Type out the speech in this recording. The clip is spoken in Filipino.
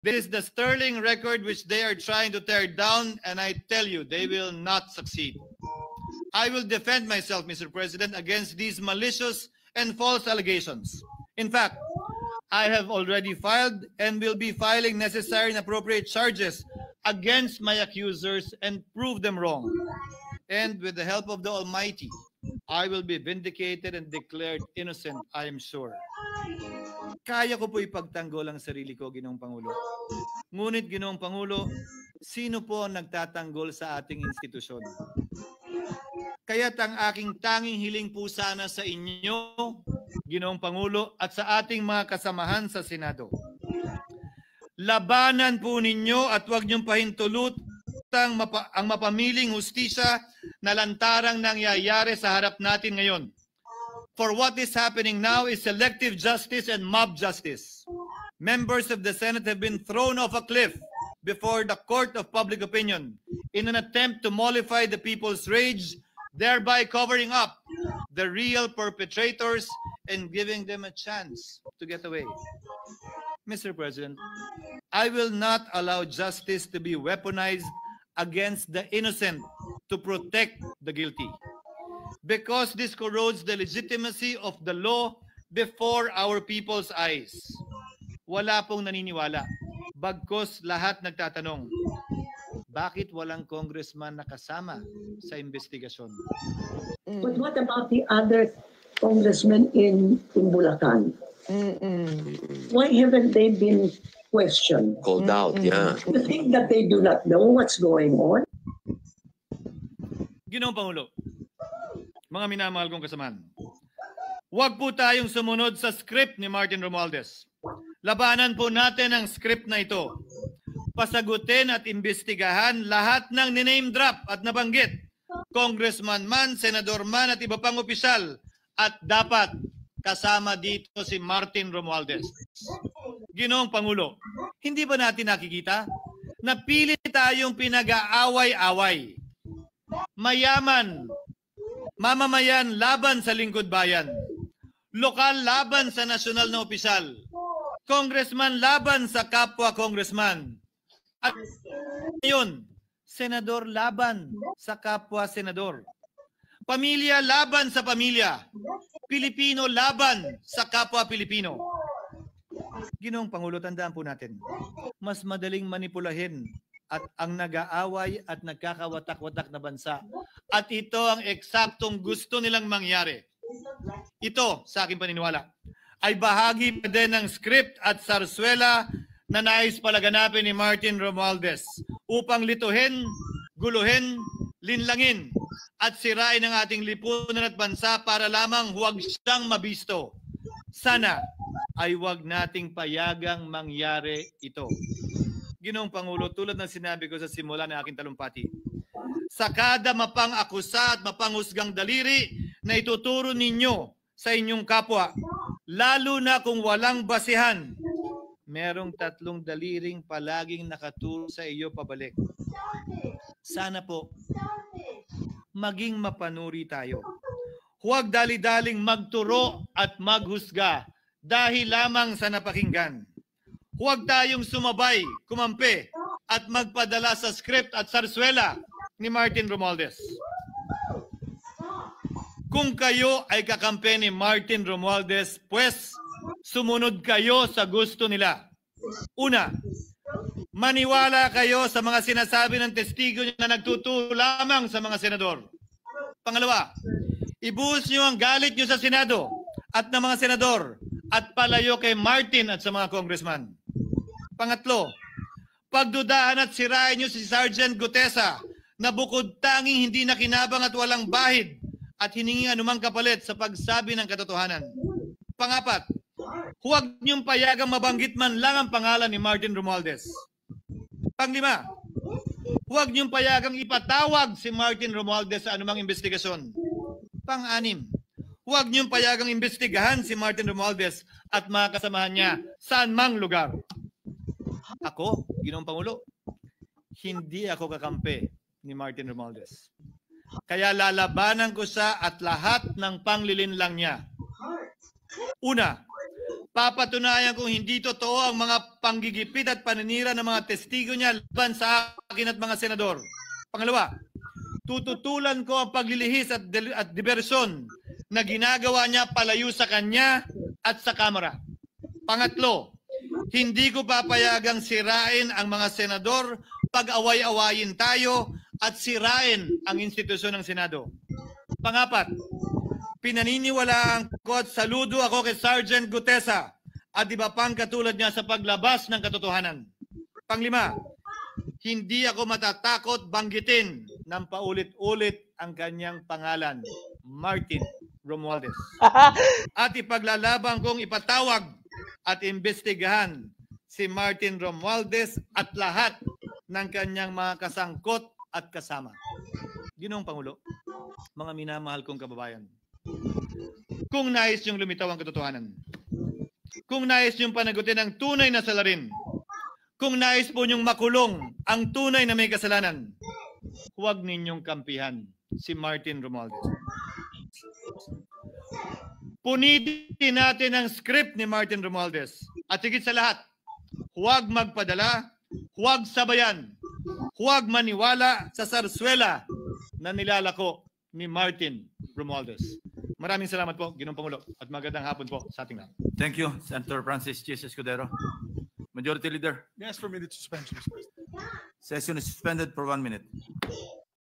This is the sterling record which they are trying to tear down, and I tell you, they will not succeed. I will defend myself, Mr. President, against these malicious and false allegations. In fact, I have already filed and will be filing necessary and appropriate charges against my accusers and prove them wrong. And with the help of the Almighty, I will be vindicated and declared innocent, I am sure. Kaya ko po ipagtanggol ang sarili ko, Ginoong Pangulo. Ngunit, Ginoong Pangulo, sino po ang nagtatanggol sa ating institusyon? Kaya't ang aking tanging hiling po sana sa inyo, Ginoong Pangulo, at sa ating mga kasamahan sa Senado. Labanan po ninyo at huwag niyong pahintulutang ang mapamiling hustisya na lantarang nangyayari sa harap natin ngayon. For what is happening now is selective justice and mob justice. Members of the Senate have been thrown off a cliff before the court of public opinion in an attempt to mollify the people's rage, thereby covering up the real perpetrators and giving them a chance to get away. Mr. President, I will not allow justice to be weaponized against the innocent to protect the guilty, because this corrodes the legitimacy of the law before our people's eyes. Wala pong naniniwala, bagkus lahat nagtatanong, bakit walang congressman na kasama sa investigasyon? But what about the other congressmen in Bulacan? Why haven't they been questioned? Called out, yeah. You think that they do not know what's going on? Ginoong Pangulo, mga minamahal kong kasamahan, huwag po tayong sumunod sa script ni Martin Romualdez. Labanan po natin ang script na ito. Pasagutin at imbestigahan lahat ng niname drop at nabanggit, congressman man, senador man at iba pang opisyal, at dapat kasama dito si Martin Romualdez. Ginoong Pangulo, hindi ba natin nakikita na pilit tayong pinag-aaway-away? Mayaman, mamamayan laban sa lingkod bayan, lokal laban sa nasyonal na opisyal, congressman laban sa kapwa congressman, at ngayon, senador laban sa kapwa senador, pamilya laban sa pamilya, Pilipino laban sa kapwa Pilipino. Ginoong Pangulo, tandaan po natin, mas madaling manipulahin at ang nag-aaway at nagkakawatak-watak na bansa. At ito ang eksaktong gusto nilang mangyari. Ito, sa aking paniniwala, ay bahagi pa din ng script at sarswela na nais palaganapin ni Martin Romualdez upang lituhin, guluhin, linlangin at sirain ang ating lipunan at bansa para lamang huwag siyang mabisto. Sana ay huwag nating payagang mangyari ito. Ginoong Pangulo, tulad ng sinabi ko sa simula ng aking talumpati, sa kada mapang-akusa at mapanghusgang daliri na ituturo ninyo sa inyong kapwa, lalo na kung walang basihan, merong tatlong daliring palaging nakaturo sa iyo pabalik. Sana po, maging mapanuri tayo. Huwag dali-daling magturo at maghusga dahil lamang sa napakinggan. Huwag tayong sumabay, kumampi, at magpadala sa script at sarswela ni Martin Romualdez. Kung kayo ay kakampi ni Martin Romualdez, pues sumunod kayo sa gusto nila. Una, maniwala kayo sa mga sinasabi ng testigo na nagtuturo lamang sa mga senador. Pangalawa, ibuhos nyo ang galit nyo sa Senado at ng mga senador at palayo kay Martin at sa mga congressman. Pangatlo, pagdudahan at sirain nyo si Sergeant Gutesa na bukod tanging hindi nakinabang at walang bahid at hiningi anumang kapalit sa pagsabi ng katotohanan. Pangapat, huwag niyong payagang mabanggit man lang ang pangalan ni Martin Romualdez. Panglima, huwag niyong payagang ipatawag si Martin Romualdez sa anumang investigasyon. Pang-anim, huwag niyong payagang imbestigahan si Martin Romualdez at mga kasamahan niya saan mang lugar. Ako, Ginoong Pangulo, hindi ako kakampi ni Martin Romualdez. Kaya lalabanan ko siya at lahat ng panglilinlang niya. Una, papatunayan kung hindi totoo ang mga panggigipit at paninira ng mga testigo niya laban sa akin at mga senador. Pangalawa, tututulan ko ang paglilihis at diversyon na ginagawa niya palayo sa kanya at sa Kamara. Pangatlo, hindi ko papayagang sirain ang mga senador pag away-awayin tayo at sirain ang institusyon ng Senado. Pangapat, pinaniniwalaan ko at saludo ako kay Sergeant Gutesa at iba pang katulad niya sa paglabas ng katotohanan. Panglima, hindi ako matatakot banggitin ng paulit-ulit ang kanyang pangalan, Martin Romualdez. At ipaglalaban kong ipatawag at imbestigahan si Martin Romualdez at lahat ng kanyang mga kasangkot at kasama. Ginoong Pangulo, mga minamahal kong kababayan, kung nais niyong lumitaw ang katotohanan, kung nais niyong panagutin ang tunay na salarin, kung nais po niyong makulong ang tunay na may kasalanan, huwag ninyong kampihan si Martin Romualdez. Punitin natin ang script ni Martin Romualdez. At higit sa lahat, huwag magpadala, huwag sabayan, huwag maniwala sa sarswela na nilalako ni Martin Romualdez. Maraming salamat po, Ginoong Pangulo, at magandang hapon po sa ating lahat. Thank you, Senator Francis Chis Escudero. Majority Leader, Yes, for minute suspension, Mr. President. session is suspended for 1 minute.